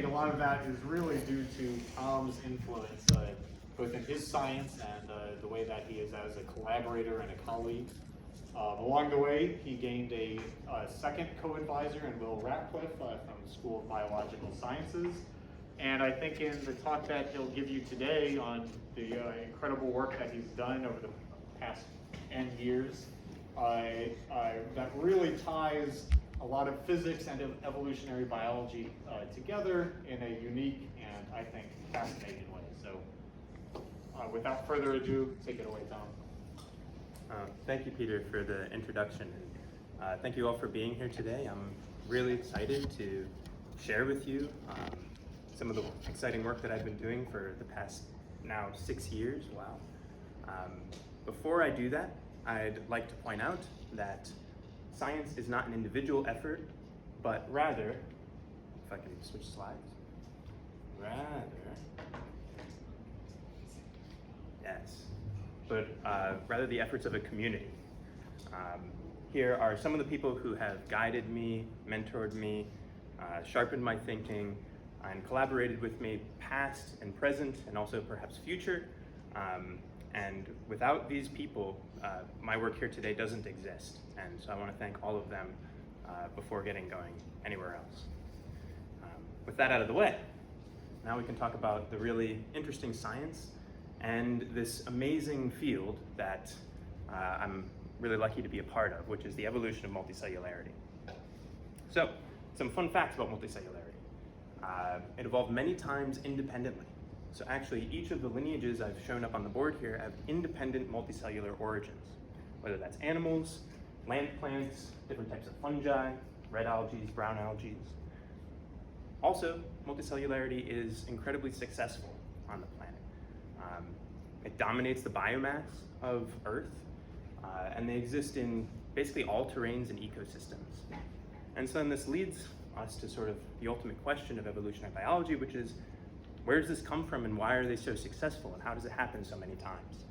a lot of that is really due to Tom's influence, both in his science and the way that he is as a collaborator and a colleague. Along the way, he gained a second co-advisor in Will Ratcliff from the School of Biological Sciences. And I think in the talk that he'll give you today on the incredible work that he's done over the past N years, that really ties a lot of physics and evolutionary biology together in a unique and, I think, fascinating way. So without further ado, take it away, Tom. Thank you, Peter, for the introduction. Thank you all for being here today. I'm really excited to share with you some of the exciting work that I've been doing for the past now 6 years. Wow. Before I do that, I'd like to point out that science is not an individual effort, but rather, if I can switch slides, rather the efforts of a community. Here are some of the people who have guided me, mentored me, sharpened my thinking, and collaborated with me past and present, and also perhaps future. And without these people, my work here today doesn't exist. And so I want to thank all of them before getting going anywhere else. With that out of the way, now we can talk about the really interesting science and this amazing field that I'm really lucky to be a part of, which is the evolution of multicellularity. So, some fun facts about multicellularity. It evolved many times independently. So actually, each of the lineages I've shown up on the board here have independent multicellular origins, whether that's animals, land plants, different types of fungi, red algae, brown algae. Also, multicellularity is incredibly successful on the planet. It dominates the biomass of Earth, and they exist in basically all terrains and ecosystems. And so then this leads us to sort of the ultimate question of evolutionary biology, which is, where does this come from and why are they so successful and how does it happen so many times?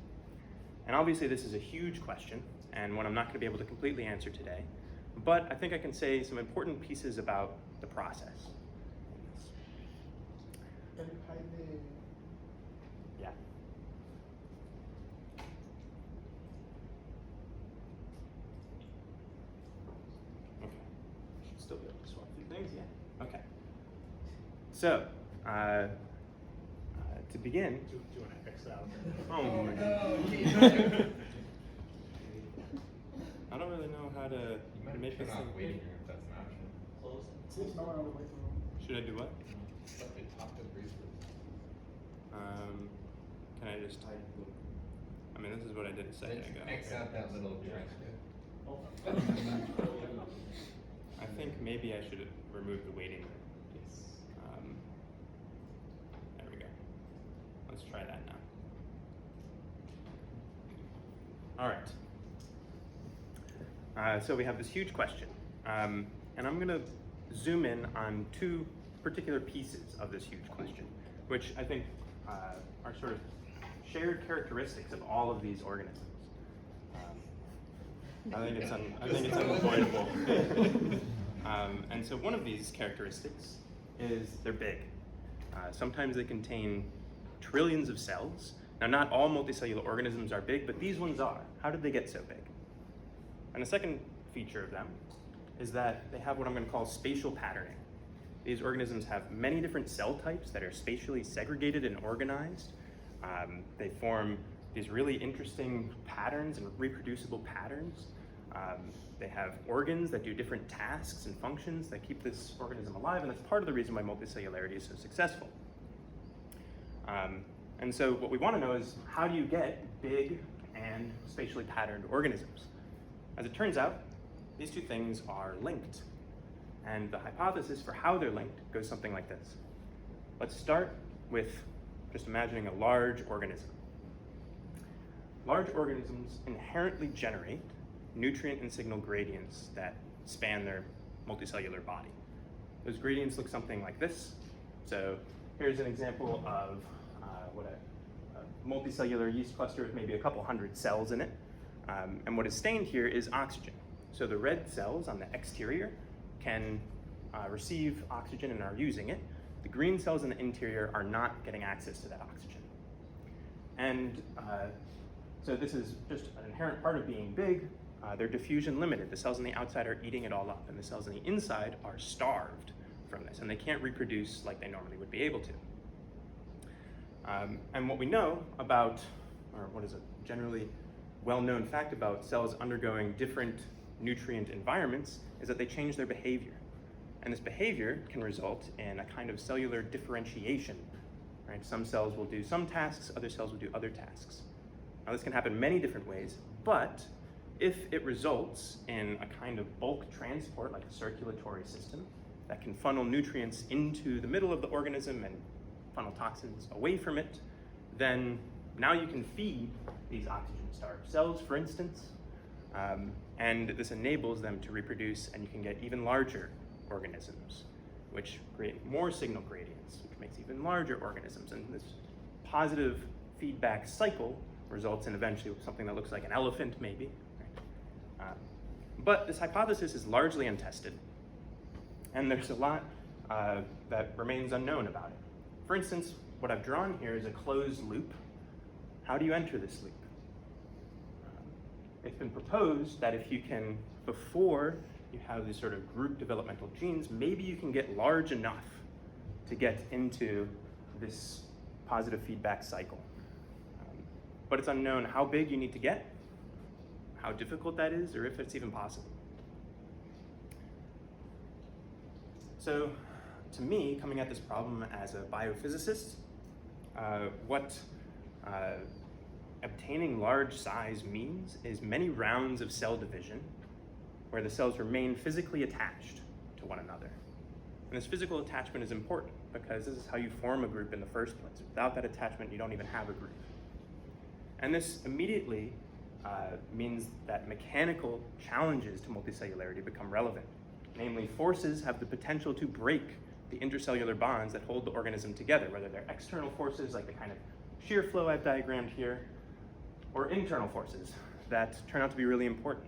And obviously this is a huge question and one I'm not going to be able to completely answer today, but I think I can say some important pieces about the process. Yeah. Okay. Should still be able to swap through things, yeah. Okay. So, to begin. Do you want to X out? Oh my God. I don't really know how to make this thing. Waiting room if that's an option. Should I do what? Something top of briefly. Can I just type? I mean, this is what I did a second ago. X out that little direct. I think maybe I should remove the waiting room. There we go. Let's try that now. All right. So we have this huge question, and I'm going to zoom in on two particular pieces of this huge question, which I think are sort of shared characteristics of all of these organisms. I think it's unavoidable. And so one of these characteristics is they're big. Sometimes they contain trillions of cells. Now, not all multicellular organisms are big, but these ones are. How did they get so big? And the second feature of them is that they have what I'm going to call spatial patterning. These organisms have many different cell types that are spatially segregated and organized. They form these really interesting patterns and reproducible patterns. They have organs that do different tasks and functions that keep this organism alive, and that's part of the reason why multicellularity is so successful. And so what we want to know is, how do you get big and spatially patterned organisms? As it turns out, these two things are linked. And the hypothesis for how they're linked goes something like this. Let's start with just imagining a large organism. Large organisms inherently generate nutrient and signal gradients that span their multicellular body. Those gradients look something like this. So here's an example of what a multicellular yeast cluster with maybe a couple hundred cells in it. And what is stained here is oxygen. So the red cells on the exterior can receive oxygen and are using it. the green cells in the interior are not getting access to that oxygen. And so this is just an inherent part of being big. They're diffusion limited. The cells on the outside are eating it all up, and the cells on the inside are starved from this, and they can't reproduce like they normally would be able to. And what we know about, or what is a generally well-known fact about cells undergoing different nutrient environments, is that they change their behavior. And this behavior can result in a kind of cellular differentiation, right? Some cells will do some tasks, other cells will do other tasks. Now this can happen many different ways, but if it results in a kind of bulk transport, like a circulatory system, that can funnel nutrients into the middle of the organism and funnel toxins away from it, then now you can feed these oxygen-starved cells, for instance, and this enables them to reproduce, and you can get even larger organisms, which create more signal gradients, which makes even larger organisms. And this positive feedback cycle results in eventually something that looks like an elephant, maybe. Right? But this hypothesis is largely untested, and there's a lot that remains unknown about it. For instance, what I've drawn here is a closed loop. How do you enter this loop? It's been proposed that if you can, before you have these sort of group developmental genes, maybe you can get large enough to get into this positive feedback cycle. But it's unknown how big you need to get, how difficult that is, or if it's even possible. So, to me, coming at this problem as a biophysicist, what obtaining large size means is many rounds of cell division where the cells remain physically attached to one another. And this physical attachment is important because this is how you form a group in the first place. Without that attachment, you don't even have a group. And this immediately means that mechanical challenges to multicellularity become relevant. Namely, forces have the potential to break the intercellular bonds that hold the organism together, whether they're external forces like the kind of shear flow I've diagrammed here, or internal forces that turn out to be really important.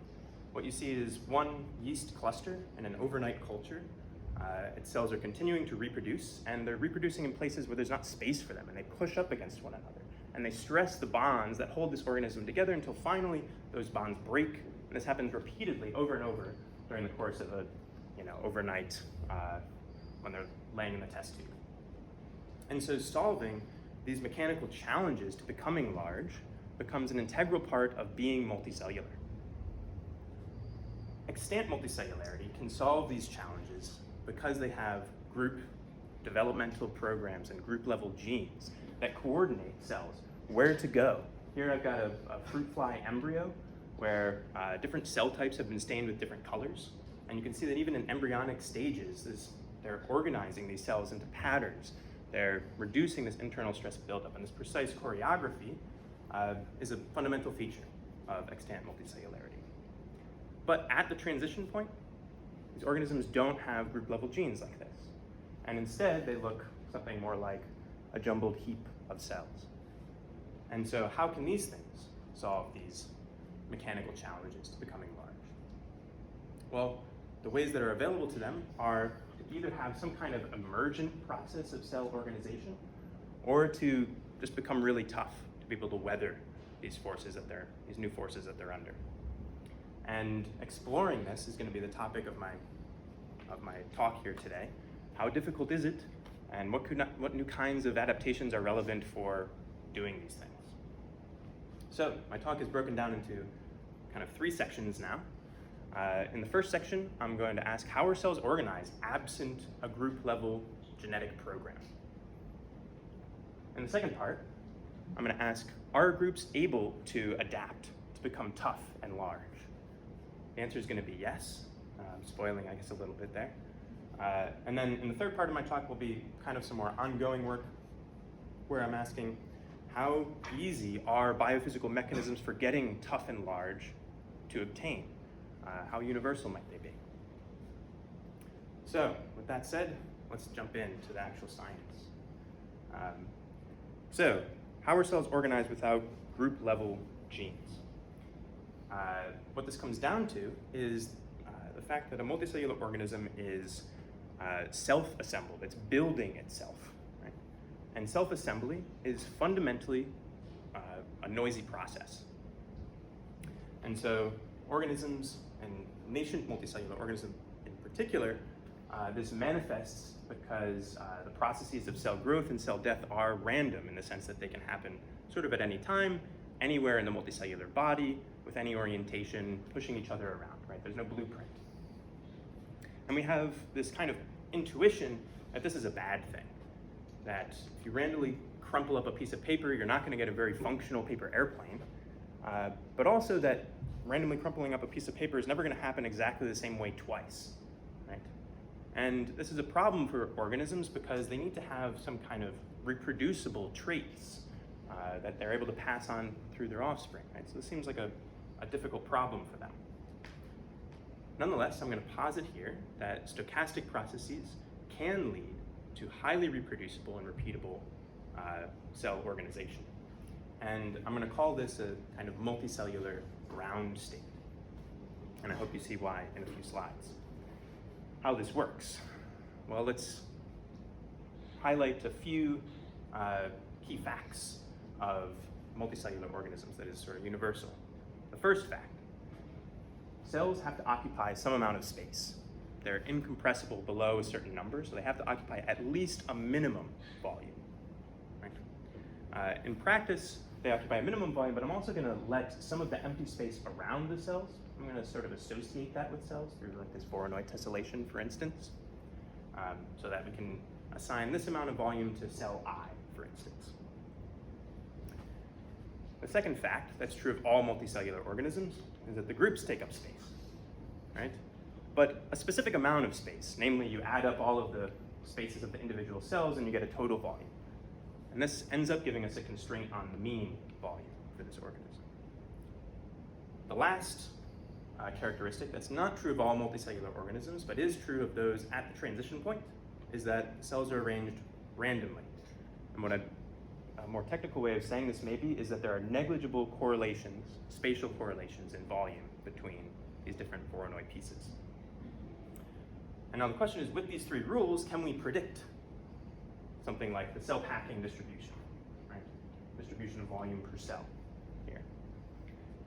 What you see is one yeast cluster in an overnight culture. Its cells are continuing to reproduce, and they're reproducing in places where there's not space for them, and they push up against one another. And they stress the bonds that hold this organism together until finally those bonds break. And this happens repeatedly over and over during the course of a overnight when they're laying in the test tube. And so solving these mechanical challenges to becoming large becomes an integral part of being multicellular. Extant multicellularity can solve these challenges because they have group developmental programs and group level genes that coordinate cells where to go. Here I've got a fruit fly embryo where different cell types have been stained with different colors. And you can see that even in embryonic stages, they're organizing these cells into patterns. They're reducing this internal stress buildup, and this precise choreography is a fundamental feature of extant multicellularity. But at the transition point, these organisms don't have group level genes like this. And instead, they look something more like a jumbled heap of cells. And so how can these things solve these mechanical challenges to becoming large? Well, the ways that are available to them are to either have some kind of emergent process of cell organization, or to just become really tough, to be able to weather these new forces that they're under. And exploring this is going to be the topic of my talk here today. How difficult is it, and what new kinds of adaptations are relevant for doing these things? So my talk is broken down into kind of 3 sections now. In the first section, I'm going to ask how are cells organized absent a group level genetic program? In the second part, I'm going to ask, are groups able to adapt to become tough and large? The answer is going to be yes. I'm spoiling, I guess, a little bit there. And then in the third part of my talk will be kind of some more ongoing work where I'm asking, how easy are biophysical mechanisms for getting tough and large to obtain? How universal might they be? So, with that said, let's jump into the actual science. So, how are cells organized without group level genes? What this comes down to is the fact that a multicellular organism is self-assembled, it's building itself, right? And self-assembly is fundamentally a noisy process. And so organisms, and nascent multicellular organisms in particular, this manifests because the processes of cell growth and cell death are random in the sense that they can happen sort of at any time, anywhere in the multicellular body, with any orientation, pushing each other around, right? There's no blueprint. And we have this kind of intuition that this is a bad thing, that if you randomly crumple up a piece of paper, you're not going to get a very functional paper airplane, but also that randomly crumpling up a piece of paper is never going to happen exactly the same way twice, right? And this is a problem for organisms because they need to have some kind of reproducible traits that they're able to pass on through their offspring, right? So this seems like a difficult problem for them. Nonetheless, I'm going to posit here that stochastic processes can lead to highly reproducible and repeatable cell organization. And I'm going to call this a kind of multicellular ground state. And I hope you see why in a few slides. How this works. Well, let's highlight a few key facts of multicellular organisms that is sort of universal. The first fact: cells have to occupy some amount of space. They're incompressible below a certain number, so they have to occupy at least a minimum volume. Right? In practice, they occupy a minimum volume, but I'm also going to let some of the empty space around the cells, I'm going to sort of associate that with cells through like this Voronoi tessellation, for instance, so that we can assign this amount of volume to cell I, for instance. The second fact that's true of all multicellular organisms is that the groups take up space, right? But a specific amount of space, namely you add up all of the spaces of the individual cells and you get a total volume. And this ends up giving us a constraint on the mean volume for this organism. The last characteristic that's not true of all multicellular organisms, but is true of those at the transition point, is that cells are arranged randomly. And what a more technical way of saying this maybe is that there are negligible correlations, spatial correlations in volume between these different Voronoi pieces. And now the question is, with these three rules, can we predict something like the cell packing distribution, right? Distribution of volume per cell here.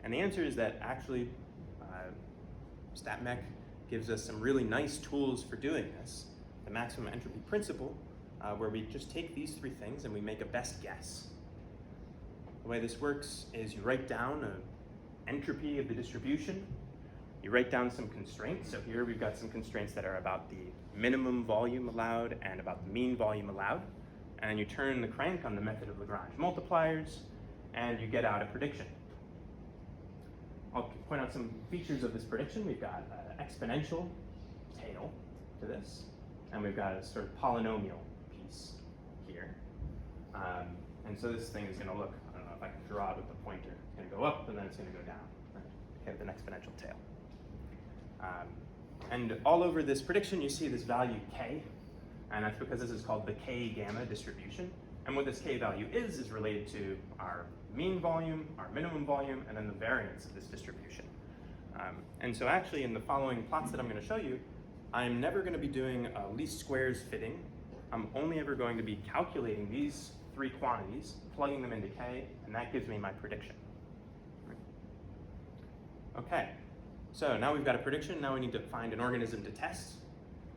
And the answer is that actually StatMech gives us some really nice tools for doing this. The maximum entropy principle, where we just take these three things and we make a best guess. The way this works is you write down an entropy of the distribution, you write down some constraints. So here we've got some constraints that are about the minimum volume allowed and about the mean volume allowed. And then you turn the crank on the method of Lagrange multipliers and you get out a prediction. I'll point out some features of this prediction. We've got an exponential tail to this, and we've got a sort of polynomial piece here. And so this thing is going to look, I don't know if I can draw it with the pointer, it's going to go up and then it's going to go down, right? Okay, with an exponential tail. And all over this prediction, you see this value k, and that's because this is called the k-gamma distribution. And what this k value is related to our mean volume, our minimum volume, and then the variance of this distribution. And so actually in the following plots that I'm going to show you, I'm never going to be doing a least squares fitting. I'm only ever going to be calculating these three quantities, plugging them into k, and that gives me my prediction. Okay, so now we've got a prediction. Now we need to find an organism to test.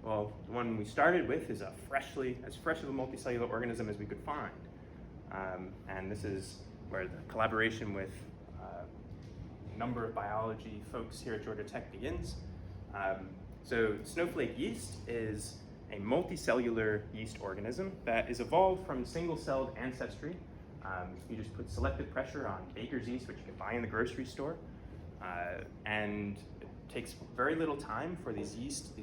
Well, the one we started with is as fresh of a multicellular organism as we could find. And this is where the collaboration with a number of biology folks here at Georgia Tech begins. So snowflake yeast is a multicellular yeast organism that is evolved from single-celled ancestry. You just put selective pressure on baker's yeast, which you can buy in the grocery store. And it takes very little time for these yeast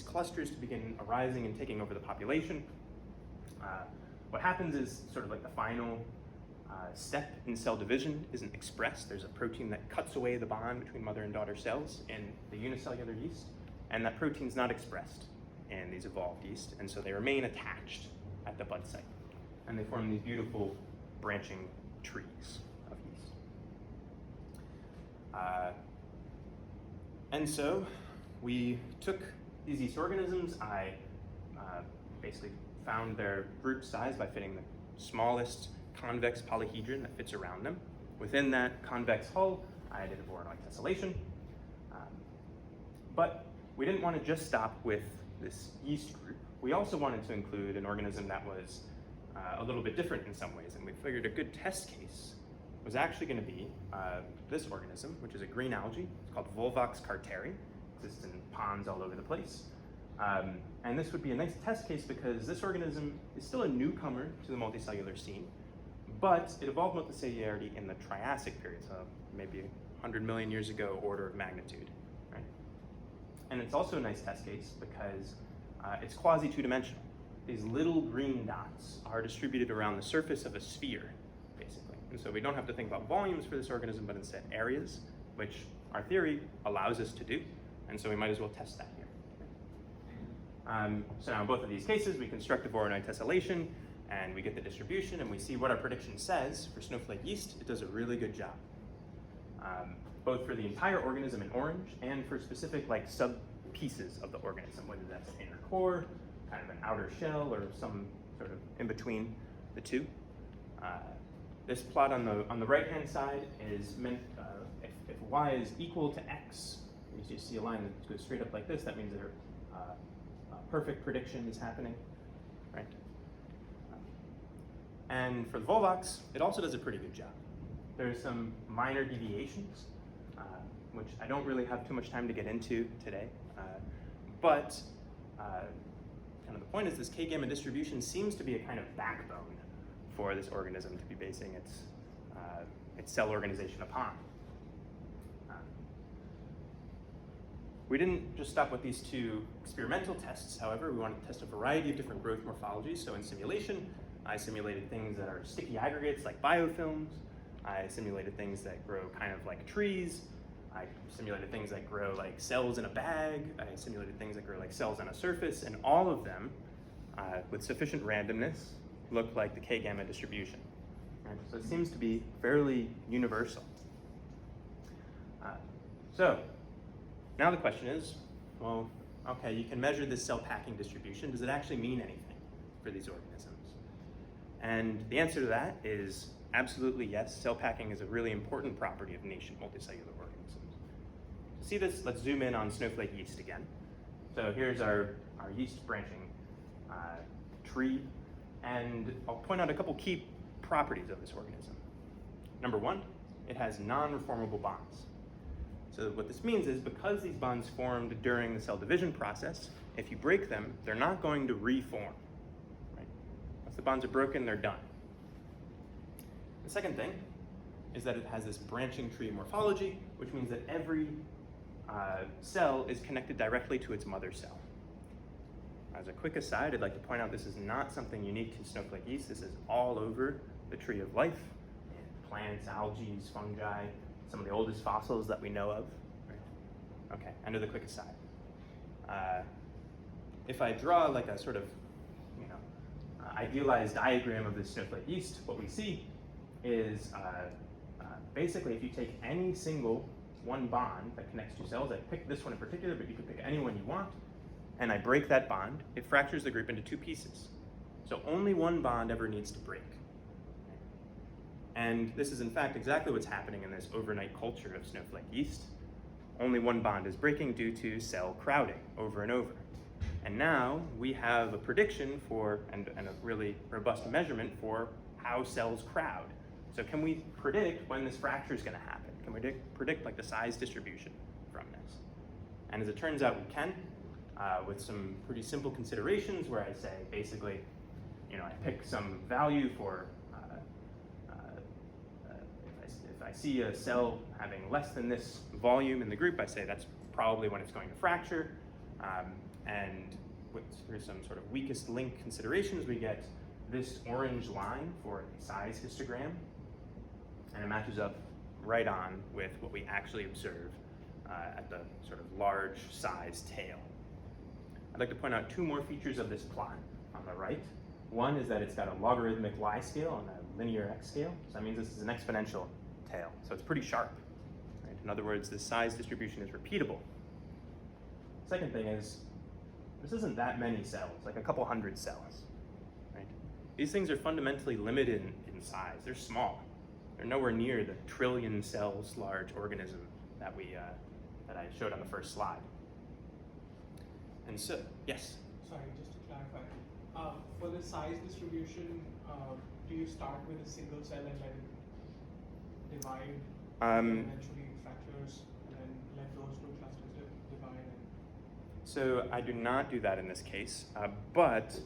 clusters to begin arising and taking over the population. What happens is sort of like the final step in cell division isn't expressed. There's a protein that cuts away the bond between mother and daughter cells in the unicellular yeast, and that protein's not expressed in these evolved yeast, and so they remain attached at the bud site. And they form these beautiful branching trees of yeast. And so we took these yeast organisms, I basically found their group size by fitting the smallest convex polyhedron that fits around them. Within that convex hull, I did a Voronoi tessellation. But we didn't want to just stop with this yeast group. We also wanted to include an organism that was a little bit different in some ways, and we figured a good test case was actually going to be this organism, which is a green algae. It's called Volvox carteri. Exists in ponds all over the place. And this would be a nice test case because this organism is still a newcomer to the multicellular scene, but it evolved multicellularity in the Triassic period, so maybe 100 million years ago, order of magnitude. Right? And it's also a nice test case because it's quasi-two-dimensional. These little green dots are distributed around the surface of a sphere, basically. And so we don't have to think about volumes for this organism, but instead areas, which our theory allows us to do. And so we might as well test that here. So now in both of these cases, we construct a Voronoi tessellation, and we get the distribution, and we see what our prediction says. For snowflake yeast, it does a really good job. Both for the entire organism in orange, and for specific like sub-pieces of the organism, whether that's an inner core, kind of an outer shell, or some sort of in between the two. This plot on the right-hand side is meant, if y is equal to x, you see a line that goes straight up like this, that means that a perfect prediction is happening, right? And for the Volvox, it also does a pretty good job. There's some minor deviations, which I don't really have too much time to get into today, but kind of the point is this K-gamma distribution seems to be a kind of backbone for this organism to be basing its cell organization upon. We didn't just stop with these two experimental tests, however. We wanted to test a variety of different growth morphologies. So in simulation, I simulated things that are sticky aggregates like biofilms. I simulated things that grow kind of like trees. I simulated things that grow like cells in a bag. I simulated things that grow like cells on a surface, and all of them, with sufficient randomness, look like the K-gamma distribution. Right? So it seems to be fairly universal. So now the question is, well, okay, you can measure this cell packing distribution. Does it actually mean anything for these organisms? And the answer to that is absolutely yes. Cell packing is a really important property of niche multicellular organisms. To see this, let's zoom in on snowflake yeast again. So here's our yeast branching tree, and I'll point out a couple key properties of this organism. Number one, it has non-reformable bonds. So what this means is because these bonds formed during the cell division process, if you break them, they're not going to reform. Right? Once the bonds are broken, they're done. The second thing is that it has this branching tree morphology, which means that every cell is connected directly to its mother cell. As a quick aside, I'd like to point out this is not something unique to snowflake yeast. This is all over the tree of life, in plants, algae, fungi, some of the oldest fossils that we know of. Right? Okay, under the quick aside. If I draw like a sort of, idealized diagram of this snowflake yeast, what we see is basically if you take any single one bond that connects two cells, I picked this one in particular, but you could pick any one you want, and I break that bond, it fractures the group into two pieces. So only one bond ever needs to break. And this is in fact exactly what's happening in this overnight culture of snowflake yeast. Only one bond is breaking due to cell crowding over and over. And now we have a prediction for, and a really robust measurement for how cells crowd. So can we predict when this fracture is going to happen? Can we predict like the size distribution from this? And as it turns out, we can, with some pretty simple considerations where I say basically, I pick some value for, if I see a cell having less than this volume in the group, I say that's probably when it's going to fracture. And through some sort of weakest link considerations, we get this orange line for a size histogram, and it matches up right on with what we actually observe at the sort of large size tail. I'd like to point out two more features of this plot on the right. One is that it's got a logarithmic y scale and a linear x scale, so that means this is an exponential tail, so it's pretty sharp. Right? In other words, the size distribution is repeatable. Second thing is, This isn't that many cells, like a couple hundred cells, right? These things are fundamentally limited in size. They're small. They're nowhere near the trillion cells large organism that that I showed on the first slide. And so, yes? Sorry, just to clarify. For the size distribution, do you start with a single cell and let it divide, and eventually fractures, and then let those two clusters divide? So I do not do that in this case, but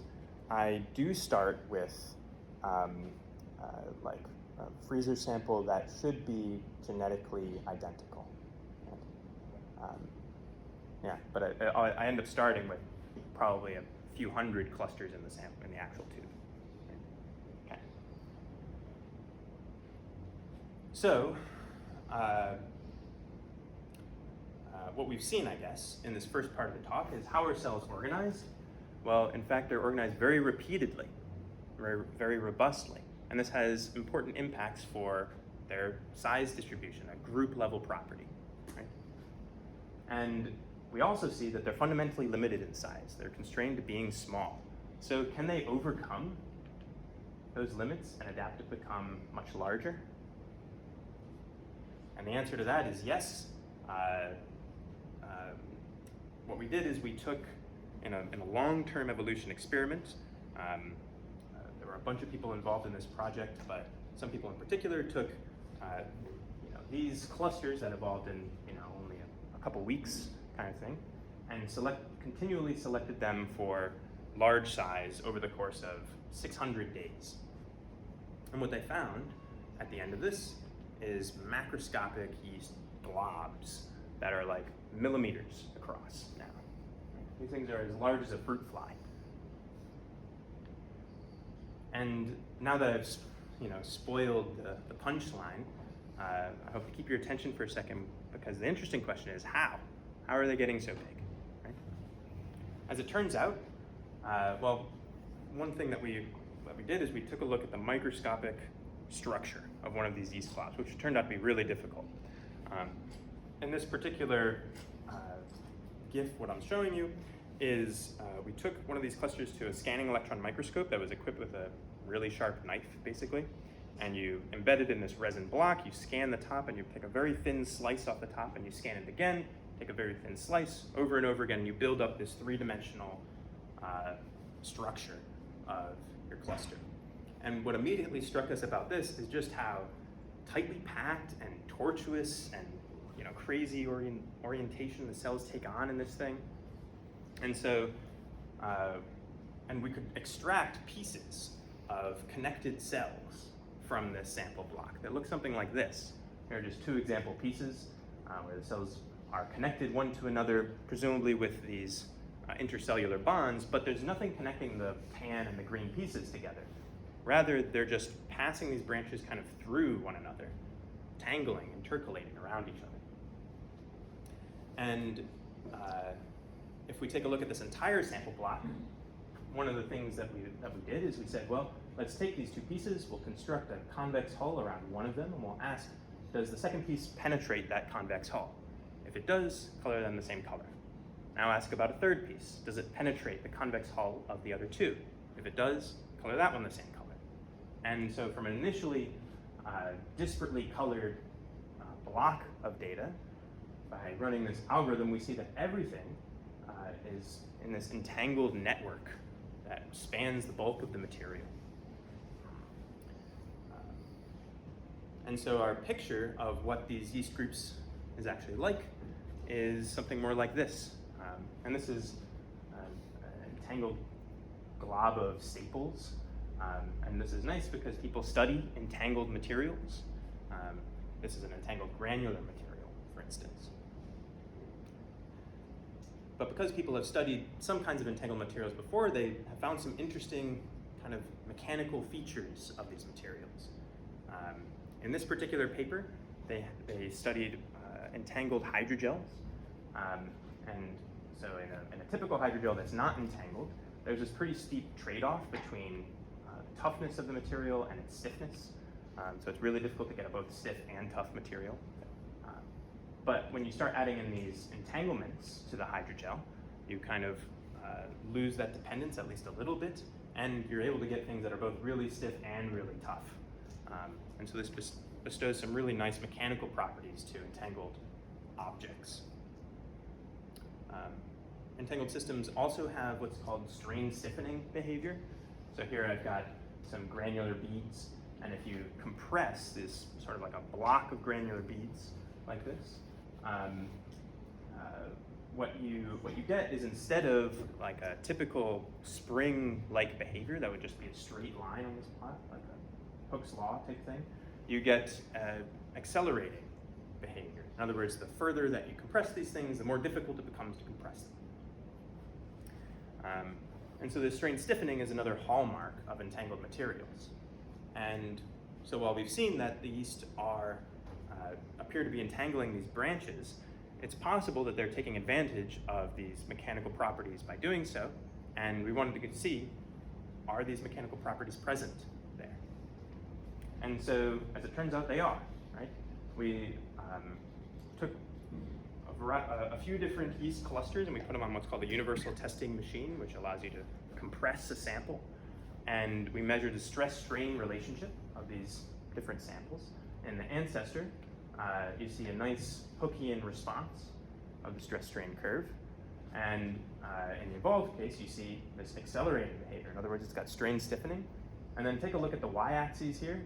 I do start with like a freezer sample that should be genetically identical. Yeah, but I end up starting with probably a few hundred clusters in the sample, in the actual tube. Okay. So, what we've seen, I guess, in this first part of the talk is how are cells organized? Well, in fact, they're organized very repeatedly, very robustly. And this has important impacts for their size distribution, a group level property. Right? And we also see that they're fundamentally limited in size. They're constrained to being small. So can they overcome those limits and adapt to become much larger? And the answer to that is yes. What we did is we took, in a long-term evolution experiment, there were a bunch of people involved in this project, but some people in particular took these clusters that evolved in only a couple weeks kind of thing, and continually selected them for large size over the course of 600 days. And what they found at the end of this is macroscopic yeast globs that are like millimeters across now. These things are as large as a fruit fly. And now that I've spoiled the punchline, I hope to keep your attention for a second, because the interesting question is how? How are they getting so big? Right? As it turns out, well, one thing that we did is we took a look at the microscopic structure of one of these yeast globs, which turned out to be really difficult. In this particular GIF, what I'm showing you is we took one of these clusters to a scanning electron microscope that was equipped with a really sharp knife, basically, and you embed it in this resin block, you scan the top, and you take a very thin slice off the top, and you scan it again, take a very thin slice, over and over again, and you build up this three-dimensional structure of your cluster. And what immediately struck us about this is just how tightly packed and tortuous and crazy orientation the cells take on in this thing. And so, and we could extract pieces of connected cells from this sample block that look something like this. Here are just two example pieces where the cells are connected one to another, presumably with these intercellular bonds, but there's nothing connecting the tan and the green pieces together. Rather, they're just passing these branches kind of through one another, tangling, intercalating around each other. And if we take a look at this entire sample block, one of the things that we did is we said, well, let's take these two pieces, we'll construct a convex hull around one of them, and we'll ask, does the second piece penetrate that convex hull? If it does, color them the same color. Now ask about a third piece. Does it penetrate the convex hull of the other two? If it does, color that one the same color. And so from an initially disparately colored block of data, by running this algorithm, we see that everything is in this entangled network that spans the bulk of the material. And so our picture of what these yeast groups is actually like is something more like this. And this is an entangled glob of staples. And this is nice because people study entangled materials. This is an entangled granular material, for instance. But because people have studied some kinds of entangled materials before, they have found some interesting kind of mechanical features of these materials. In this particular paper, they studied entangled hydrogels. And so in a typical hydrogel that's not entangled, there's this pretty steep trade-off between the toughness of the material and its stiffness. So it's really difficult to get a both stiff and tough material. But when you start adding in these entanglements to the hydrogel, you kind of lose that dependence at least a little bit, and you're able to get things that are both really stiff and really tough. And so this bestows some really nice mechanical properties to entangled objects. Entangled systems also have what's called strain stiffening behavior. So here I've got some granular beads, and if you compress this sort of like a block of granular beads like this, what you get is, instead of like a typical spring-like behavior that would just be a straight line on this plot, like a Hooke's law type thing, you get accelerating behavior. In other words, the further that you compress these things, the more difficult it becomes to compress them. And so this strain stiffening is another hallmark of entangled materials. And so while we've seen that the yeast appear to be entangling these branches, it's possible that they're taking advantage of these mechanical properties by doing so, and we wanted to see, are these mechanical properties present there? And so, as it turns out, they are, right? We took a few different yeast clusters and we put them on what's called a universal testing machine, which allows you to compress a sample, and we measured the stress-strain relationship of these different samples. In the ancestor, you see a nice Hoehn response of the stress-strain curve. And in the evolved case, you see this accelerating behavior. In other words, it's got strain stiffening. And then take a look at the y-axes here.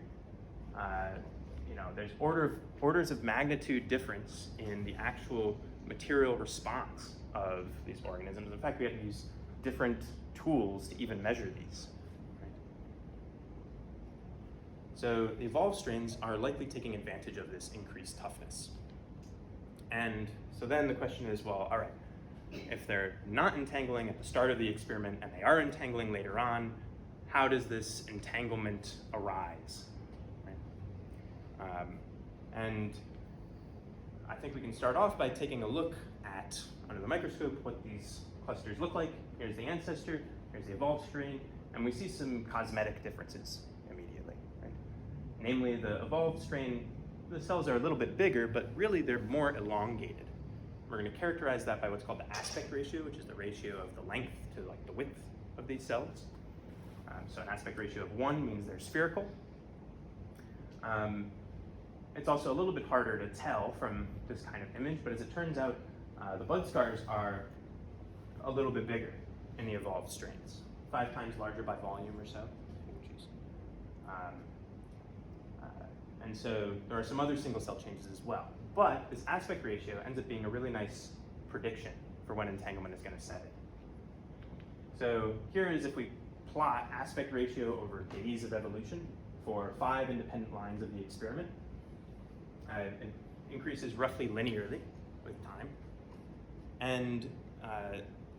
There's orders of magnitude difference in the actual material response of these organisms. In fact, we have to use different tools to even measure these. So the evolved strains are likely taking advantage of this increased toughness. And so then the question is, well, all right, if they're not entangling at the start of the experiment and they are entangling later on, how does this entanglement arise? Right? And I think we can start off by taking a look at, under the microscope, what these clusters look like. Here's the ancestor, here's the evolved strain, and we see some cosmetic differences immediately. Right? Namely, the evolved strain, the cells are a little bit bigger, but really they're more elongated. We're going to characterize that by what's called the aspect ratio, which is the ratio of the length to the width of these cells. So an aspect ratio of 1 means they're spherical. It's also a little bit harder to tell from this kind of image, but as it turns out, the bud scars are a little bit bigger in the evolved strains, 5 times larger by volume or so. And so there are some other single cell changes as well. But this aspect ratio ends up being a really nice prediction for when entanglement is going to set in. So here is if we plot aspect ratio over days of evolution for 5 independent lines of the experiment. It increases roughly linearly with time. And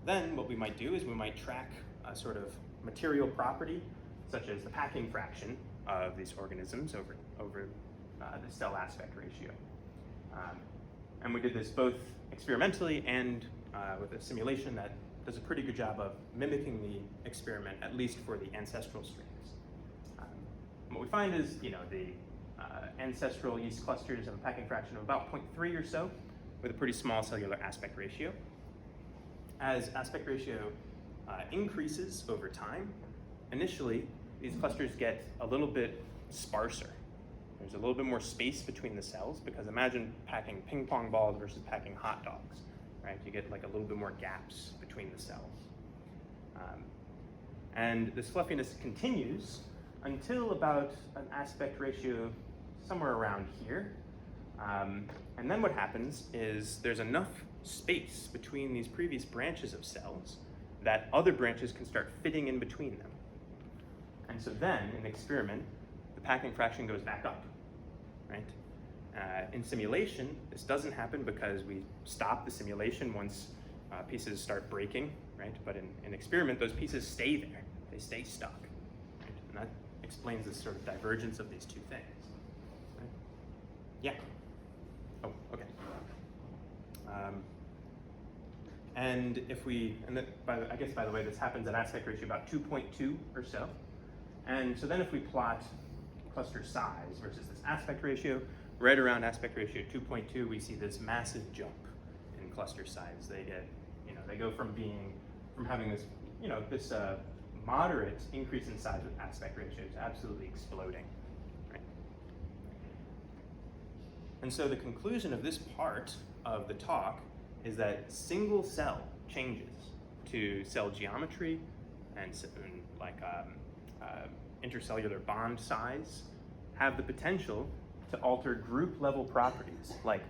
then what we might do is we might track a sort of material property, such as the packing fraction of these organisms over the cell aspect ratio. And we did this both experimentally and with a simulation that does a pretty good job of mimicking the experiment, at least for the ancestral strains. What we find is, the ancestral yeast clusters have a packing fraction of about 0.3 or so, with a pretty small cellular aspect ratio. As aspect ratio increases over time, initially these clusters get a little bit sparser. There's a little bit more space between the cells, because imagine packing ping pong balls versus packing hot dogs, right? You get like a little bit more gaps between the cells. And this fluffiness continues until about an aspect ratio somewhere around here. And then what happens is there's enough space between these previous branches of cells that other branches can start fitting in between them. And so then, in the experiment, the packing fraction goes back up, right? In simulation, this doesn't happen because we stop the simulation once pieces start breaking, right? But in experiment, those pieces stay there. They stay stuck, right? And that explains this sort of divergence of these two things. Right? Yeah? Oh, okay. And if we, I guess by the way, this happens at aspect ratio about 2.2 or so. And so then if we plot cluster size versus this aspect ratio, right around aspect ratio 2.2, we see this massive jump in cluster size. They get, they go from being from having this, this moderate increase in size with aspect ratio to absolutely exploding. Right? And so the conclusion of this part of the talk is that single cell changes to cell geometry and intercellular bond size have the potential to alter group level properties like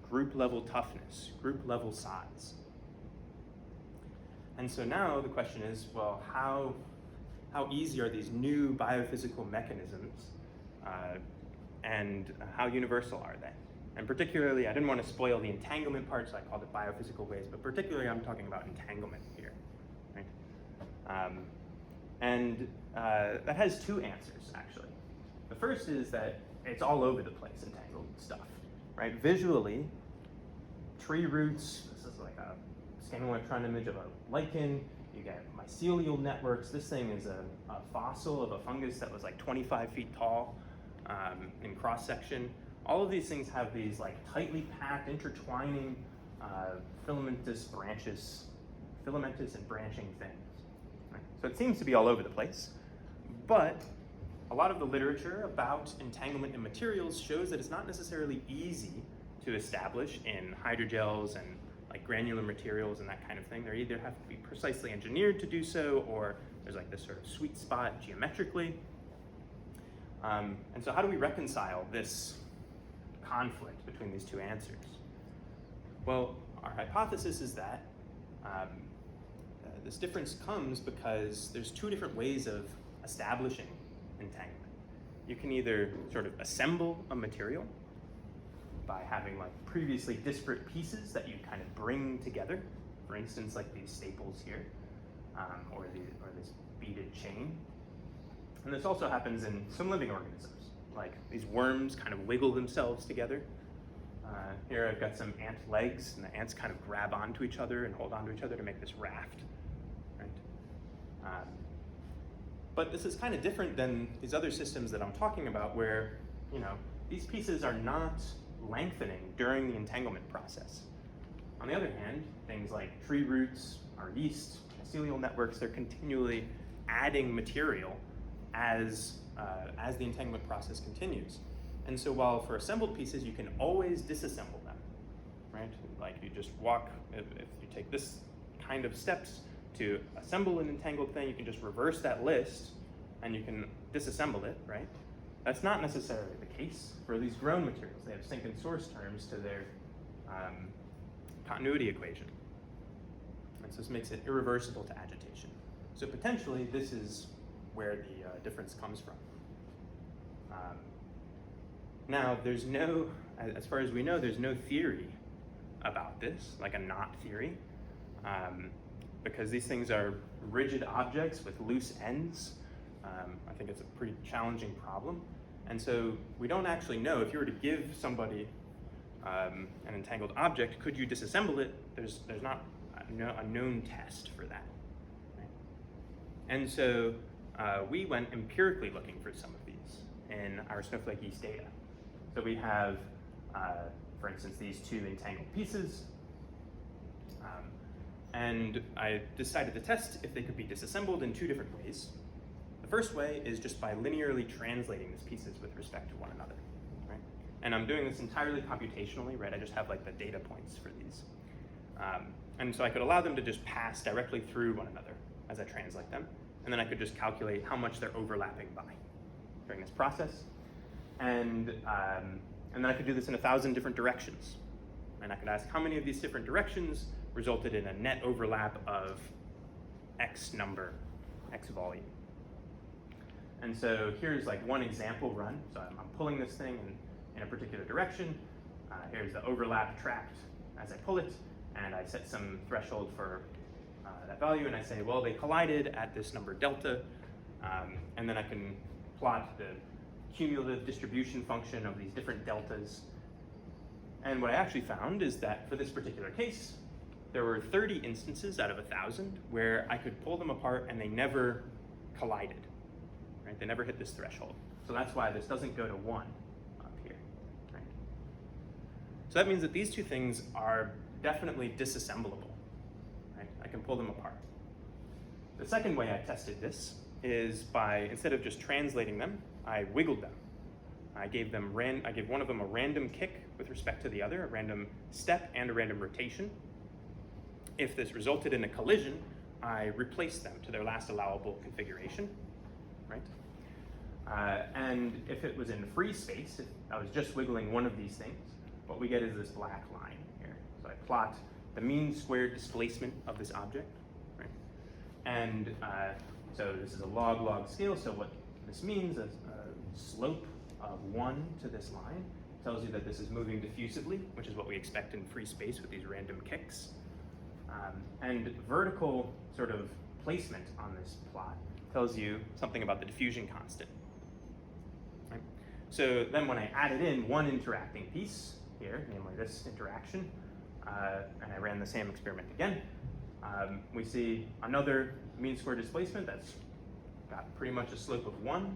group level toughness, group level size. And so now the question is, well, how easy are these new biophysical mechanisms and how universal are they? And particularly, I didn't want to spoil the entanglement part, so I called it biophysical ways, but particularly I'm talking about entanglement here. Right? That has two answers, actually. The first is that it's all over the place, entangled stuff. Right? Visually, tree roots, this is like a scanning electron image of a lichen. You get mycelial networks. This thing is a fossil of a fungus that was like 25 feet tall in cross section. All of these things have these like tightly packed, intertwining filamentous and branching things. Right? So it seems to be all over the place, but a lot of the literature about entanglement in materials shows that it's not necessarily easy to establish in hydrogels and like granular materials and that kind of thing. They either have to be precisely engineered to do so, or there's like this sort of sweet spot geometrically. And so how do we reconcile this conflict between these two answers? Well, our hypothesis is that this difference comes because there's two different ways of establishing entanglement. You can either sort of assemble a material by having like previously disparate pieces that you kind of bring together, for instance, like these staples here, or this beaded chain. And this also happens in some living organisms, like these worms kind of wiggle themselves together. Here I've got some ant legs, and the ants kind of grab onto each other and hold onto each other to make this raft. Right? But this is kind of different than these other systems that I'm talking about, where these pieces are not lengthening during the entanglement process. On the other hand, things like tree roots or yeast, mycelial networks, they're continually adding material as the entanglement process continues. And so while for assembled pieces, you can always disassemble them, right? Like you just walk, if you take this kind of steps to assemble an entangled thing, you can just reverse that list and you can disassemble it, right? That's not necessarily the case for these grown materials. They have sink and source terms to their continuity equation. And so this makes it irreversible to agitation. So potentially this is where the difference comes from. Now, there's no, as far as we know, there's no theory about this, like a knot theory, because these things are rigid objects with loose ends. I think it's a pretty challenging problem. And so we don't actually know, if you were to give somebody an entangled object, could you disassemble it? There's not a known test for that. Right? And so we went empirically looking for some of these in our Snowflake Yeast data. So we have, for instance, these two entangled pieces. And I decided to test if they could be disassembled in two different ways. The first way is just by linearly translating these pieces with respect to one another, right? And I'm doing this entirely computationally, right? I just have like the data points for these. And so I could allow them to just pass directly through one another as I translate them. And then I could just calculate how much they're overlapping by during this process. And then I could do this in 1,000 different directions. And I could ask how many of these different directions resulted in a net overlap of X number, X volume. And so here's like one example run. So I'm pulling this thing in a particular direction. Here's the overlap tracked as I pull it, and I set some threshold for that value, and I say, well, they collided at this number delta, and then I can plot the cumulative distribution function of these different deltas. And what I actually found is that for this particular case, there were 30 instances out of 1,000 where I could pull them apart and they never collided, right? They never hit this threshold. So that's why this doesn't go to 1 up here, right? So that means that these two things are definitely disassemblable, right? I can pull them apart. The second way I tested this is by, instead of just translating them, I wiggled them. I gave one of them a random kick with respect to the other, a random step and a random rotation. If this resulted in a collision, I replaced them to their last allowable configuration, right? And if it was in free space, if I was just wiggling one of these things, what we get is this black line here. So I plot the mean squared displacement of this object, right? And so this is a log-log scale, so what this means is a slope of 1 to this line tells you that this is moving diffusively, which is what we expect in free space with these random kicks. And vertical sort of placement on this plot tells you something about the diffusion constant. Right? So then when I added in one interacting piece here, namely this interaction, and I ran the same experiment again, we see another mean square displacement that's got pretty much a slope of 1,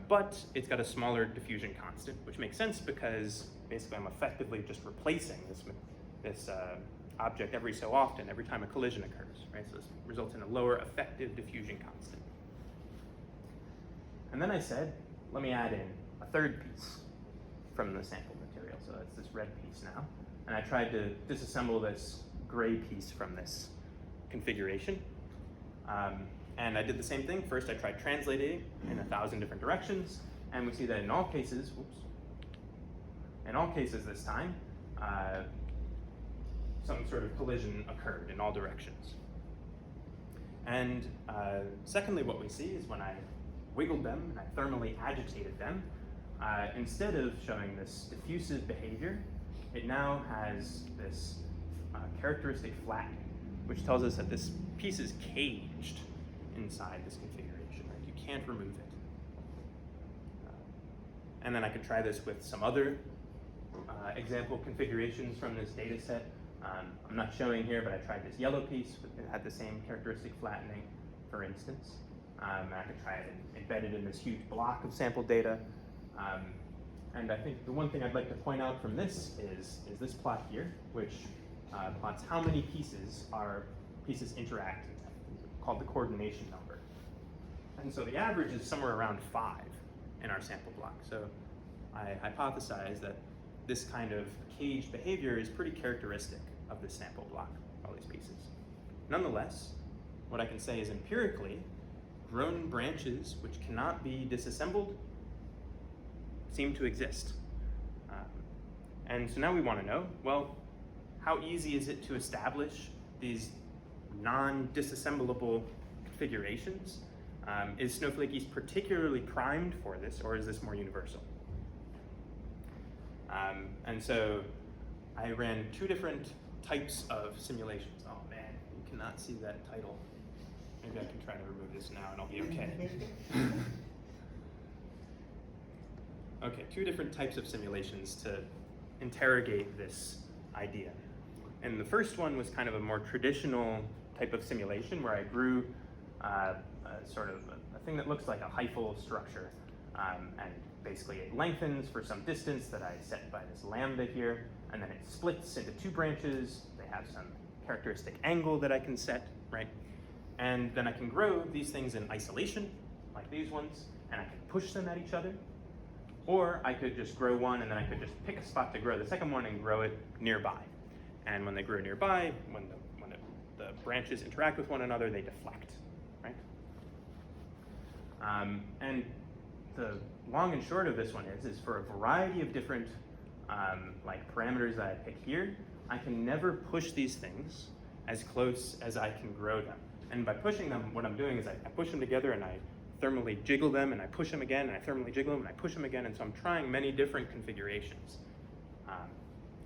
but it's got a smaller diffusion constant, which makes sense because basically I'm effectively just replacing this object every so often, every time a collision occurs, right? So this results in a lower effective diffusion constant. And then I said, let me add in a third piece from the sample material. So that's this red piece now. And I tried to disassemble this gray piece from this configuration. And I did the same thing. First, I tried translating in 1,000 different directions, and we see that in all cases, this time, some sort of collision occurred in all directions. And secondly, what we see is when I wiggled them and I thermally agitated them, instead of showing this diffusive behavior, it now has this characteristic flattening, which tells us that this piece is caged inside this configuration, right? You can't remove it. And then I could try this with some other example configurations from this data set. I'm not showing here, but I tried this yellow piece. It had the same characteristic flattening, for instance. And I could try it embedded in this huge block of sample data. And I think the one thing I'd like to point out from this is this plot here, which plots how many pieces interact, called the coordination number. And so the average is somewhere around 5 in our sample block. So I hypothesize that this kind of caged behavior is pretty characteristic of this sample block, all these pieces. Nonetheless, what I can say is empirically, grown branches which cannot be disassembled seem to exist. And so now we want to know, well, how easy is it to establish these non-disassemblable configurations? Is Snowflake East particularly primed for this, or is this more universal? And so I ran 2 different types of simulations. Oh man, you cannot see that title. Maybe I can try to remove this now and I'll be okay. Okay, 2 different types of simulations to interrogate this idea. And the first one was kind of a more traditional type of simulation where I grew sort of a thing that looks like a hyphal structure. And basically it lengthens for some distance that I set by this lambda here, and then it splits into 2 branches. They have some characteristic angle that I can set, right? And then I can grow these things in isolation, like these ones, and I can push them at each other. Or I could just grow one, and then I could just pick a spot to grow the second one and grow it nearby. And when they grow nearby, when the branches interact with one another, they deflect, right? And the long and short of this one is for a variety of different like parameters that I pick here, I can never push these things as close as I can grow them. And by pushing them, what I'm doing is I push them together and I thermally jiggle them and I push them again, and I thermally jiggle them and I push them again, and so I'm trying many different configurations.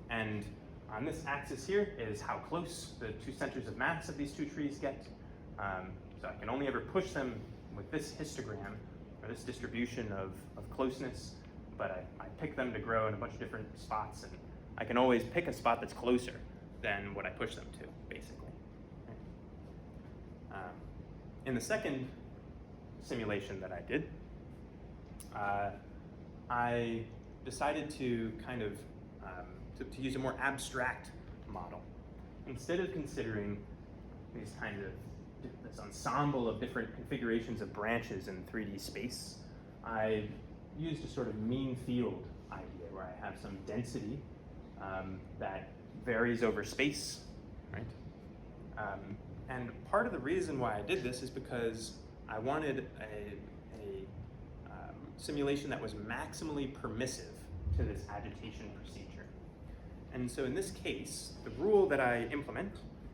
And on this axis here is how close the 2 centers of mass of these 2 trees get. So I can only ever push them with this histogram, or this distribution of closeness, but I pick them to grow in a bunch of different spots, and I can always pick a spot that's closer than what I push them to, basically. In the second simulation that I did, I decided to kind of to use a more abstract model. Instead of considering these kind of this ensemble of different configurations of branches in 3D space, I used a sort of mean field idea where I have some density that varies over space, right? And part of the reason why I did this is because I wanted a simulation that was maximally permissive to this agitation procedure. And so in this case, the rule that I implement,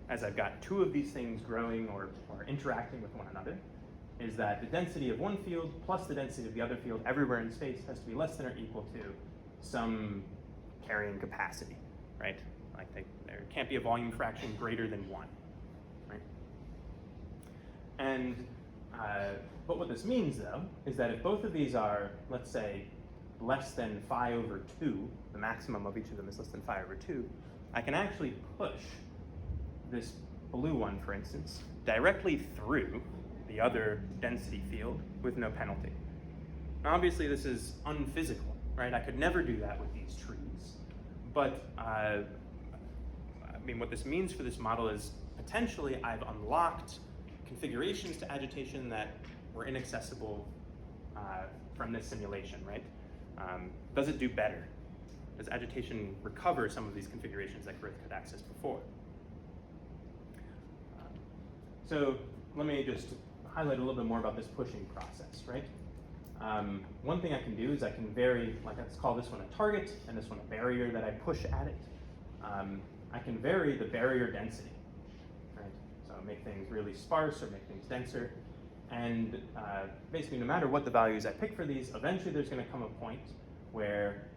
as I've got two of these things growing or interacting with one another, is that the density of one field plus the density of the other field everywhere in space has to be less than or equal to some carrying capacity, right? Like there can't be a volume fraction greater than 1, right? And but what this means, though, is that if both of these are, let's say, less than phi over 2, the maximum of each of them is less than phi over 2, I can actually push this blue one, for instance, directly through the other density field with no penalty. Now, obviously, this is unphysical, right? I could never do that with these trees. But, I mean, what this means for this model is potentially I've unlocked configurations to agitation that were inaccessible from this simulation, right? Does it do better? Does agitation recover some of these configurations that growth could access before? So let me just highlight a little bit more about this pushing process, right? One thing I can do is I can vary, like let's call this one a target and this one a barrier that I push at it. I can vary the barrier density, right? So make things really sparse or make things denser. And basically, no matter what the values I pick for these, eventually there's going to come a point where,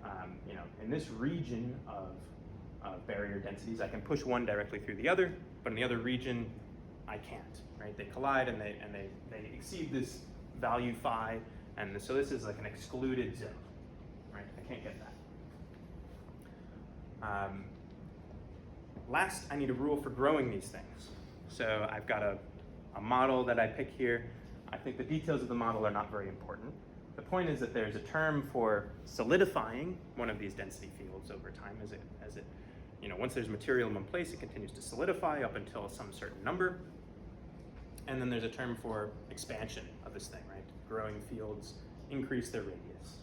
you know, in this region of barrier densities, I can push one directly through the other, but in the other region, I can't, right? They collide and they exceed this value phi, and so this is like an excluded zone, right? I can't get that. Last, I need a rule for growing these things. So I've got a model that I pick here. I think the details of the model are not very important. The point is that there's a term for solidifying one of these density fields over time as it, you know, once there's material in one place, it continues to solidify up until some certain number. And then there's a term for expansion of this thing, right? Growing fields increase their radius.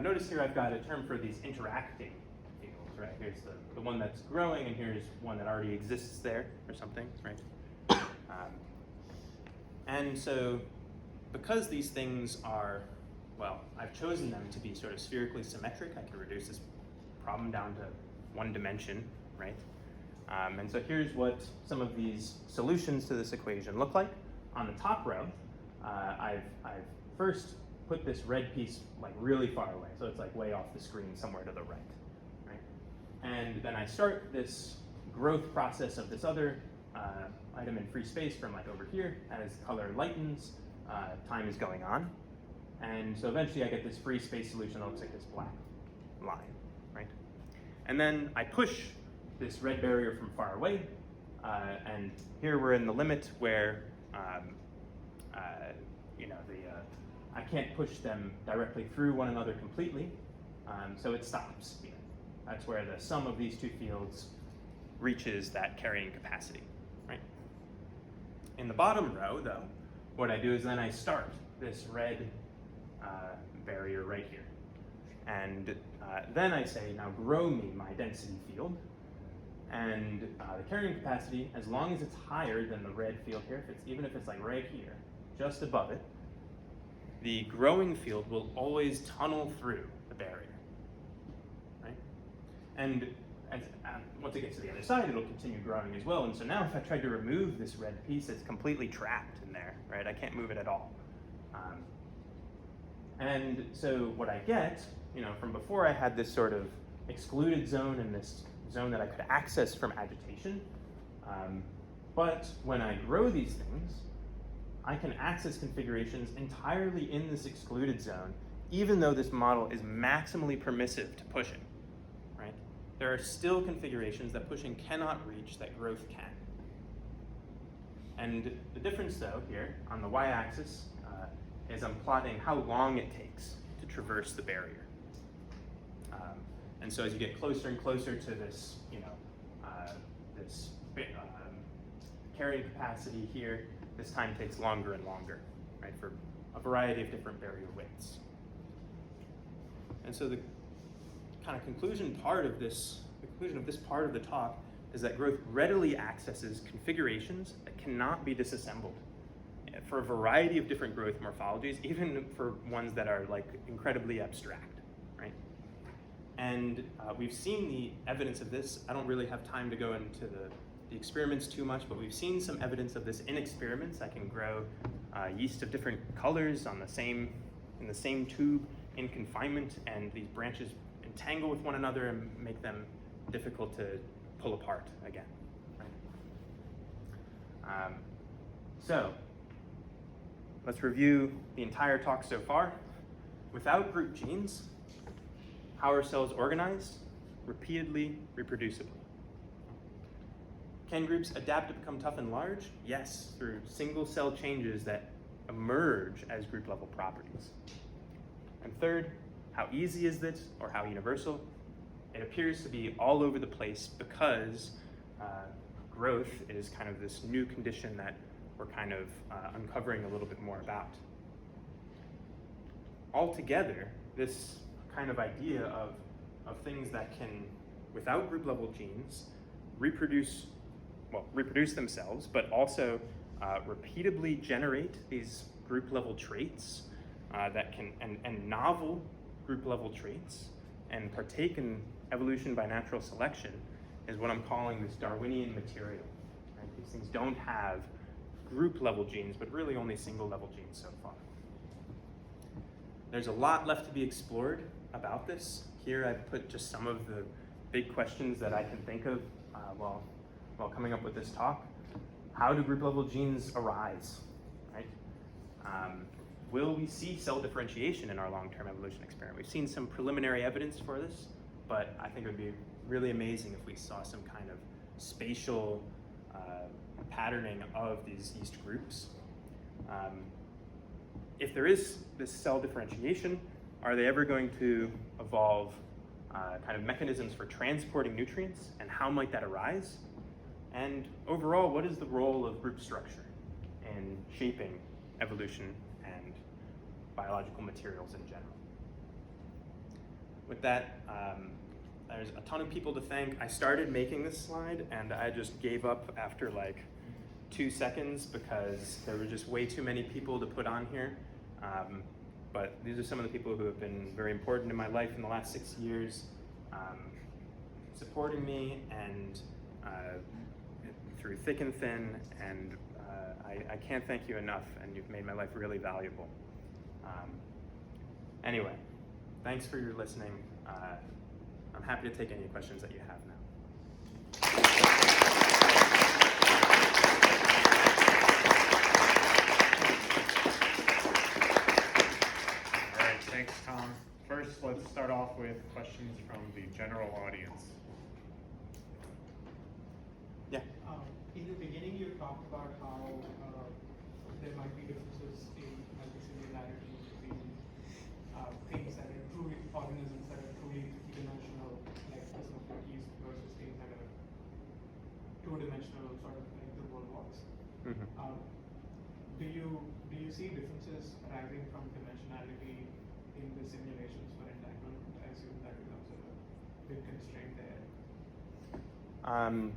Notice here I've got a term for these interacting fields, right? Here's the one that's growing, and here's one that already exists there, or something, right? And so, because these things are, well, I've chosen them to be sort of spherically symmetric, I can reduce this problem down to one dimension, right? And so here's what some of these solutions to this equation look like. On the top row, I've first put this red piece like really far away, so it's like way off the screen somewhere to the right, right? And then I start this growth process of this other item in free space from like over here. As color lightens, time is going on. And so eventually I get this free space solution that looks like this black line, right? And then I push this red barrier from far away, and here we're in the limit where you know, I can't push them directly through one another completely, so it stops here. That's where the sum of these two fields reaches that carrying capacity, right? In the bottom row, though, what I do is then I start this red barrier right here. And then I say, now grow me my density field. And the carrying capacity, as long as it's higher than the red field here, even if it's like right here, just above it, the growing field will always tunnel through the barrier, right? And once it gets to the other side, it'll continue growing as well. And so now if I tried to remove this red piece, it's completely trapped in there, right? I can't move it at all. And so what I get, you know, from before I had this sort of excluded zone and this zone that I could access from agitation. But when I grow these things, I can access configurations entirely in this excluded zone, even though this model is maximally permissive to pushing, right? There are still configurations that pushing cannot reach that growth can. And the difference, though, here on the y-axis is I'm plotting how long it takes to traverse the barrier. And so as you get closer and closer to this, you know, this carrying capacity here, this time takes longer and longer, right, for a variety of different barrier widths. And so the kind of conclusion of this part of the talk is that growth readily accesses configurations that cannot be disassembled for a variety of different growth morphologies, even for ones that are like incredibly abstract, right? And we've seen the evidence of this. I don't really have time to go into the experiments too much, but we've seen some evidence of this in experiments. I can grow yeast of different colors in the same tube in confinement, and these branches entangle with one another and make them difficult to pull apart again. Right? So let's review the entire talk so far. Without group genes, how are cells organized? Repeatedly, reproducibly. Can groups adapt to become tough and large? Yes, through single cell changes that emerge as group level properties. And third, how easy is this, or how universal? It appears to be all over the place because growth is kind of this new condition that we're kind of uncovering a little bit more about. Altogether, this kind of idea of things that can, without group level genes, reproduce themselves, but also repeatedly generate these group level traits that can, and novel group level traits, and partake in evolution by natural selection, is what I'm calling this Darwinian material. Right? These things don't have group level genes, but really only single level genes so far. There's a lot left to be explored about this. Here I've put just some of the big questions that I can think of while coming up with this talk. How do group level genes arise? Right? Will we see cell differentiation in our long-term evolution experiment? We've seen some preliminary evidence for this, but I think it would be really amazing if we saw some kind of spatial patterning of these yeast groups. If there is this cell differentiation, are they ever going to evolve kind of mechanisms for transporting nutrients, and how might that arise? And overall, what is the role of group structure in shaping evolution and biological materials in general? With that, there's a ton of people to thank. I started making this slide and I just gave up after like 2 seconds because there were just way too many people to put on here. But these are some of the people who have been very important in my life in the last 6 years, supporting me and through thick and thin, and I can't thank you enough, and you've made my life really valuable. Anyway, thanks for your listening. I'm happy to take any questions that you have now. All right, thanks, Tom. First, let's start off with questions from the general audience. Yeah. In the beginning, you talked about how there might be differences in multisimilarity between things that are truly organisms that are truly three-dimensional, like the snowflake yeast, versus things that are two-dimensional, sort of like the world walks. Mm-hmm. Do you see differences arising from dimensionality in the simulations for entanglement? I assume that becomes a big constraint there.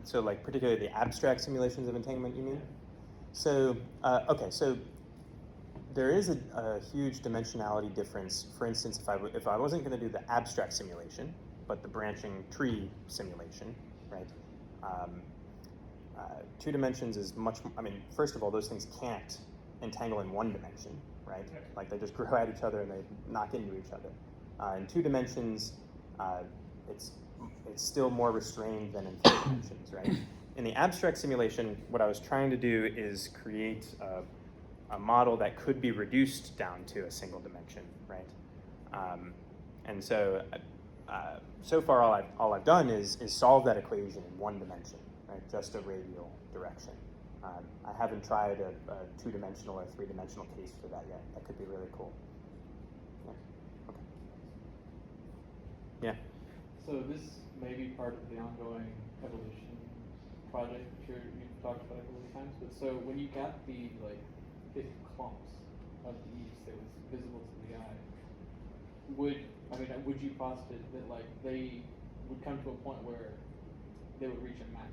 So like particularly the abstract simulations of entanglement, you mean? Yeah. So, okay, so there is a huge dimensionality difference. For instance, if I wasn't going to do the abstract simulation, but the branching tree simulation, right? 2 dimensions is much, I mean, first of all, those things can't entangle in 1 dimension, right? Like they just grow at each other and they knock into each other. In 2 dimensions, it's still more restrained than in 3 dimensions, right? In the abstract simulation, what I was trying to do is create a model that could be reduced down to a single dimension, right? And so, so far all I've done is solve that equation in 1 dimension, right? Just a radial direction. I haven't tried a 2-dimensional or 3-dimensional case for that yet. That could be really cool. Yeah. Okay. Yeah. So this may be part of the ongoing evolution project you've talked about a couple of times, but so when you got the like big clumps of the yeast that was visible to the eye, would you posit that like they would come to a point where they would reach a max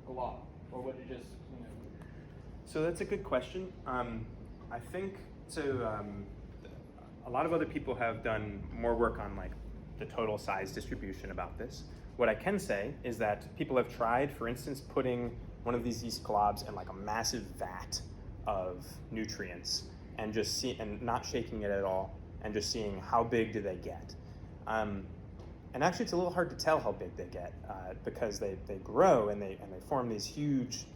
a lot, or would it just So that's a good question. I think so. A lot of other people have done more work on like the total size distribution about this. What I can say is that people have tried, for instance, putting one of these yeast globs in like a massive vat of nutrients and not shaking it at all, and just seeing how big do they get. And actually, it's a little hard to tell how big they get because they grow and they form these huge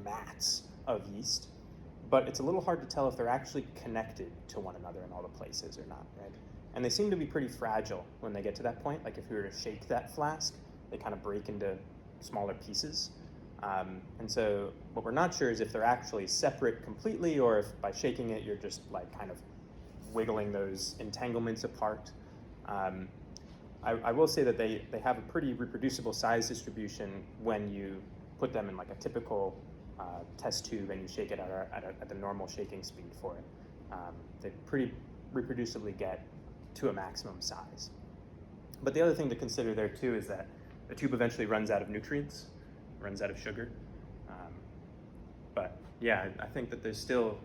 mats of yeast. But it's a little hard to tell if they're actually connected to one another in all the places or not, right? And they seem to be pretty fragile when they get to that point. Like if we were to shake that flask, they kind of break into smaller pieces. And so what we're not sure is if they're actually separate completely, or if by shaking it, you're just like kind of wiggling those entanglements apart. I will say that they have a pretty reproducible size distribution when you put them in like a typical test tube and you shake it at the normal shaking speed for it. They pretty reproducibly get to a maximum size. But the other thing to consider there too is that the tube eventually runs out of nutrients, runs out of sugar. But yeah, I think that there's still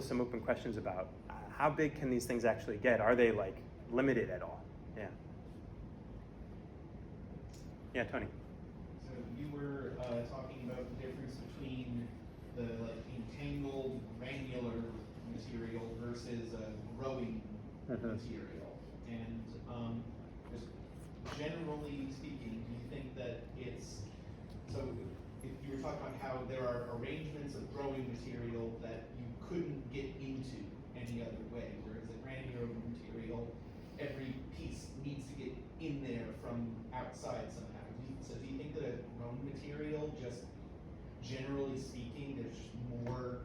some open questions about how big can these things actually get? Are they like limited at all? Yeah. Yeah, Tony. So you were talking about the difference between the like entangled granular material versus a growing material, and just generally speaking, do you think that it's so? If you were talking about how there are arrangements of growing material that you couldn't get into any other way, whereas a granular material, every piece needs to get in there from outside somehow. So do you think that a grown material, just generally speaking, there's just more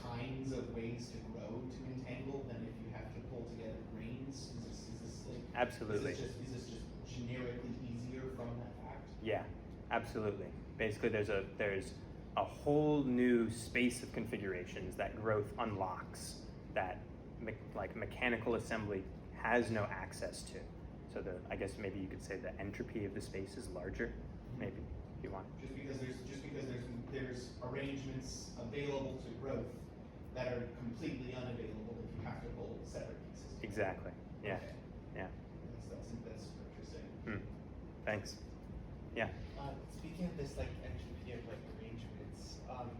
kinds of ways to grow to entangle than if you have to pull together grains? Is this like Absolutely. Is this just generically easier from that fact? Yeah, absolutely. Basically, there's a whole new space of configurations that growth unlocks that mechanical assembly has no access to. So I guess maybe you could say the entropy of the space is larger, maybe, if you want. Just because there's arrangements available to growth that are completely unavailable if you have to pull separate pieces. Exactly. Yeah. Okay. Yeah. That's interesting. Thanks. Yeah. Speaking of this like entropy of like arrangements,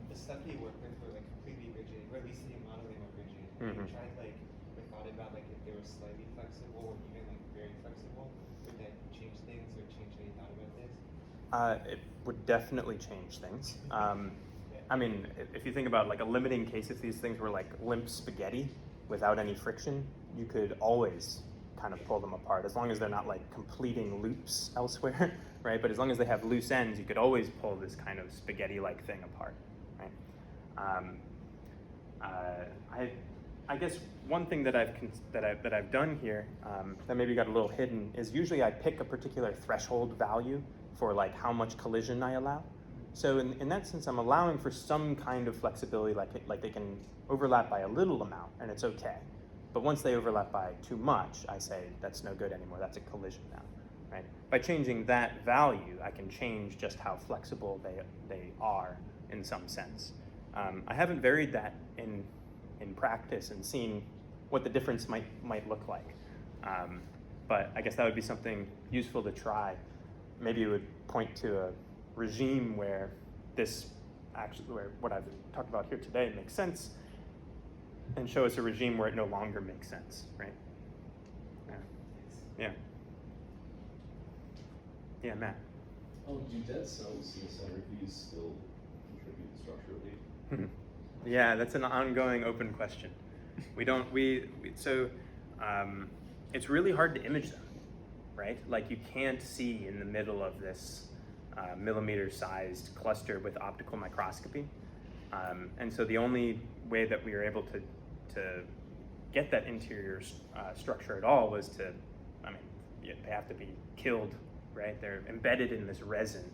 the stuff that you work with were like completely rigid, or at least in your modeling were rigid. Have you tried like or thought about like if they were slightly flexible or even like very flexible, would that change things or change any thought about this? It would definitely change things. I mean, if you think about like a limiting case, if these things were like limp spaghetti without any friction, you could always kind of pull them apart as long as they're not like completing loops elsewhere, right? But as long as they have loose ends, you could always pull this kind of spaghetti-like thing apart, right? I guess one thing that I've done here that maybe got a little hidden is usually I pick a particular threshold value for like how much collision I allow. So in that sense, I'm allowing for some kind of flexibility, like they can overlap by a little amount and it's okay. But once they overlap by too much, I say that's no good anymore. That's a collision now, right? By changing that value, I can change just how flexible they are in some sense. I haven't varied that in practice and seen what the difference might look like. But I guess that would be something useful to try. Maybe it would point to a regime where where what I've talked about here today makes sense, and show us a regime where it no longer makes sense, right? Yeah. Yeah, Matt. Oh, do dead cells in the centrifuge still contribute structurally? Yeah, that's an ongoing open question. It's really hard to image them, right? Like you can't see in the middle of this millimeter-sized cluster with optical microscopy. And so the only way that we were able to get that interior structure at all was they have to be killed, right? They're embedded in this resin.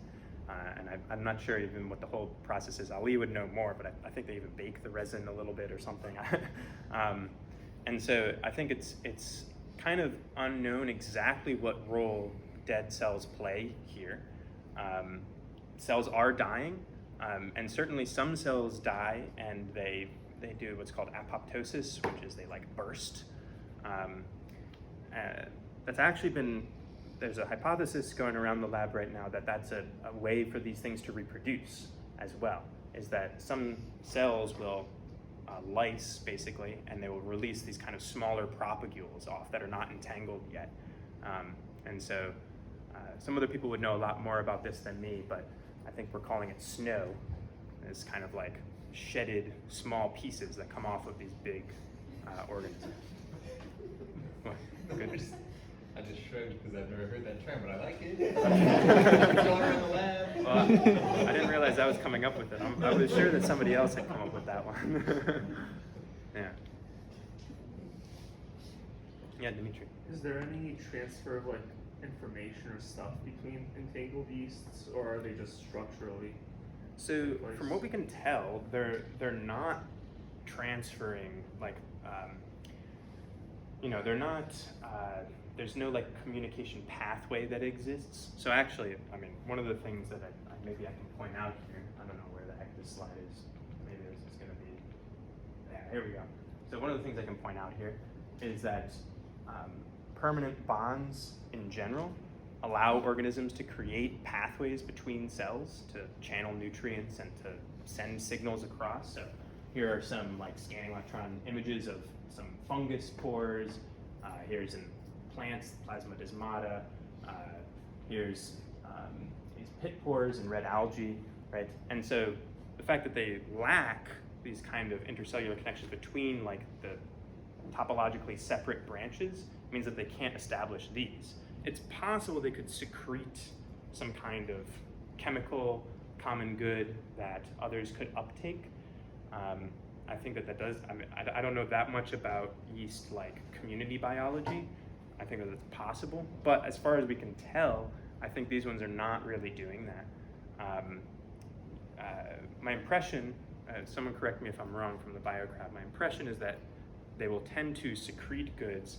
And I'm not sure even what the whole process is. Ali would know more, but I think they even bake the resin a little bit or something. And so I think it's kind of unknown exactly what role dead cells play here. Cells are dying, and certainly some cells die and they do what's called apoptosis, which is they like burst. That's actually been, there's a hypothesis going around the lab right now that that's a way for these things to reproduce as well, is that some cells will lyse basically, and they will release these kind of smaller propagules off that are not entangled yet. And so some other people would know a lot more about this than me, but I think we're calling it snow. It's kind of like shedded small pieces that come off of these big organisms. What? Goodness. I just shrugged because I've never heard that term, but I like it. It's all around the lab. Well, I didn't realize I was coming up with it. I was sure that somebody else had come up with that one. Yeah. Yeah, Dimitri. Is there any transfer of like information or stuff between entangled yeasts, or are they just structurally? So from what we can tell, they're not transferring like they're not. There's no like communication pathway that exists. So actually, I mean, one of the things that maybe I can point out here. I don't know where the heck this slide is. Maybe this is going to be. Yeah, here we go. So one of the things I can point out here is that permanent bonds in general allow organisms to create pathways between cells to channel nutrients and to send signals across. So here are some like scanning electron images of some fungus pores. Here's in plants, Plasmodesmata. Here's these pit pores and red algae, right? And so the fact that they lack these kind of intercellular connections between like the topologically separate branches means that they can't establish these. It's possible they could secrete some kind of chemical common good that others could uptake. I think that does, I mean, I don't know that much about yeast like community biology. I think that it's possible, but as far as we can tell, I think these ones are not really doing that. My impression, someone correct me if I'm wrong from the biocrab, my impression is that they will tend to secrete goods,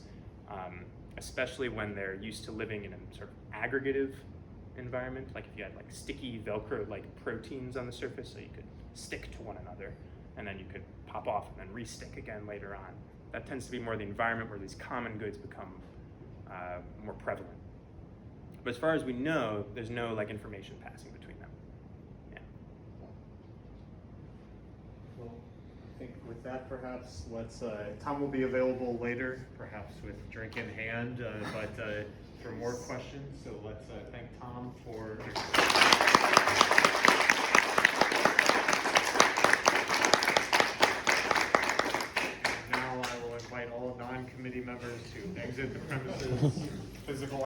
especially when they're used to living in a sort of aggregative environment, like if you had like sticky Velcro-like proteins on the surface, so you could stick to one another, and then you could pop off and then re-stick again later on. That tends to be more the environment where these common goods become more prevalent. But as far as we know, there's no like information passing between them. Yeah. Well, I think with that, perhaps let's. Tom will be available later, perhaps with drink in hand, but for more questions. So let's thank Tom for. Now I will invite all non-committee members to exit the premises. Physical